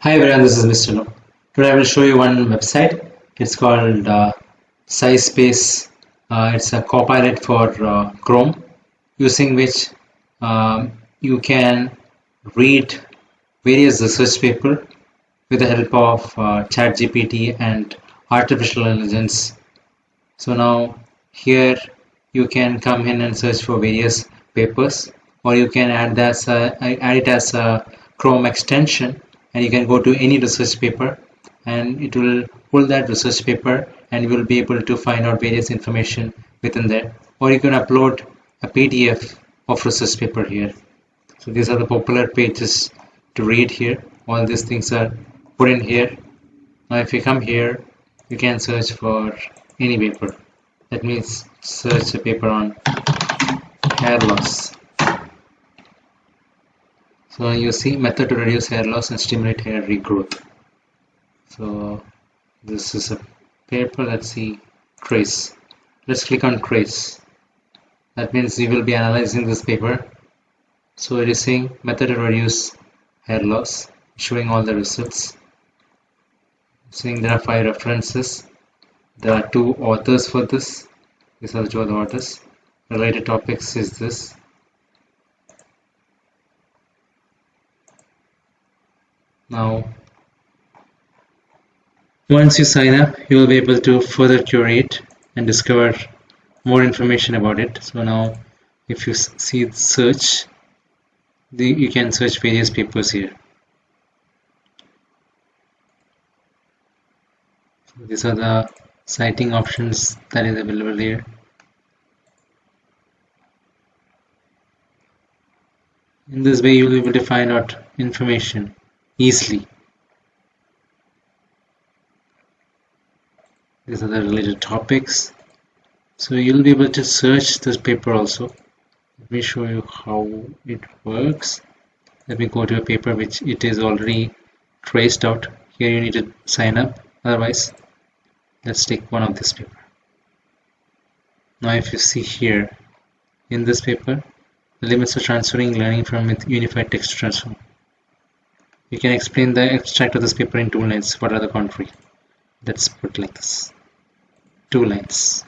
Hi everyone, this is Mr. No. Today I will show you one website. It's called SciSpace. It's a copilot for Chrome, using which you can read various research papers with the help of ChatGPT and artificial intelligence. So now here you can come in and search for various papers, or you can add it as a Chrome extension, and you can go to any research paper and it will pull that research paper and you will be able to find out various information within that, or you can upload a PDF of research paper here. So these are the popular pages to read here. All these things are put in here. Now if you come here, you can search for any paper. Let me search a paper on hair loss. So you see method to reduce hair loss and stimulate hair regrowth. So this is a paper. Let's see, trace. Let's click on trace. That means you will be analyzing this paper. So it is saying method to reduce hair loss, showing all the results. Saying there are 5 references. There are 2 authors for this. These are the 2 other authors. Related topics is this. Now, once you sign up, you will be able to further curate and discover more information about it. So now, if you see search, you can search various papers here. So these are the citing options that is available here. In this way, you will be able to find out information easily. These are the related topics. So you'll be able to search this paper also. Let me show you how it works. Let me go to a paper which it is already traced out. Here you need to sign up. Otherwise, let's take one of this paper. Now if you see here, in this paper, the limits of transferring learning from unified text transform. You can explain the extract of this paper in 2 lines. What are the contrary? Let's put like this. 2 lines.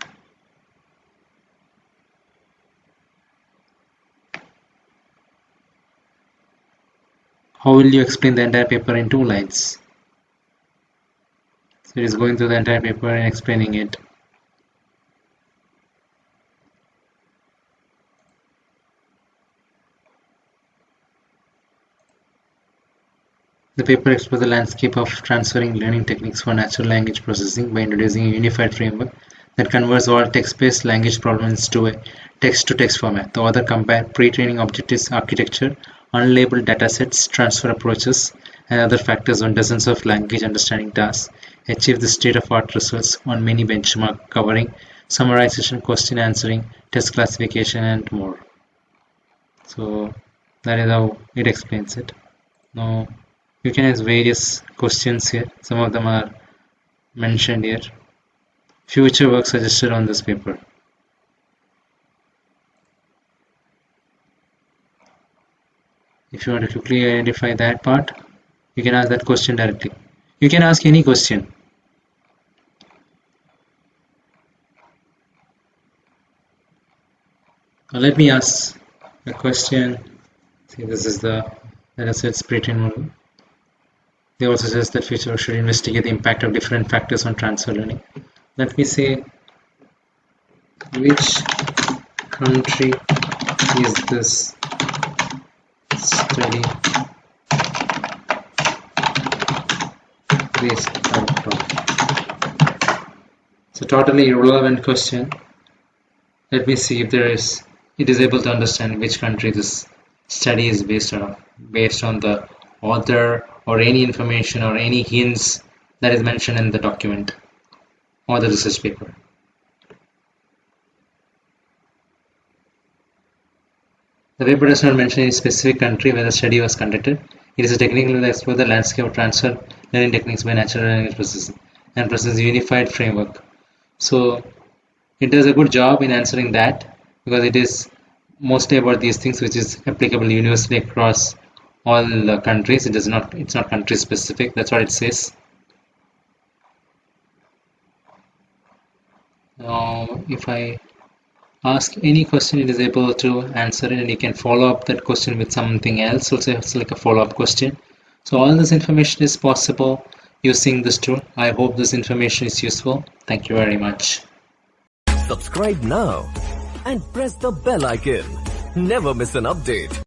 How will you explain the entire paper in 2 lines? So it is going through the entire paper and explaining it. The paper explores the landscape of transferring learning techniques for natural language processing by introducing a unified framework that converts all text-based language problems to a text-to-text format. The author compared pre-training objectives architecture, unlabeled datasets, transfer approaches, and other factors on dozens of language understanding tasks, achieve the state-of-art results on many benchmarks covering summarization, question answering, test classification, and more. So that is how it explains it. Now you can ask various questions here. Some of them are mentioned here. Future work suggested on this paper. If you want to quickly identify that part, you can ask that question directly. You can ask any question. Now let me ask a question. See, this is the datasets pre-trained model. They also suggest that future should investigate the impact of different factors on transfer learning. Let me say, which country is this study based out of? It's a totally irrelevant question. Let me see if it is able to understand which country this study is based on the author or any information or any hints that is mentioned in the document or the research paper. The paper does not mention any specific country where the study was conducted. It is a technical that explores the landscape of transfer learning techniques by natural language processing and presents a unified framework. So it does a good job in answering that, because it is mostly about these things which is applicable universally across all countries. It's not country specific. That's what it says. Now, if I ask any question, it is able to answer it, and you can follow up that question with something else. Also, it's like a follow-up question. So all this information is possible using this tool. I hope this information is useful. Thank you very much. Subscribe now and press the bell icon. Never miss an update.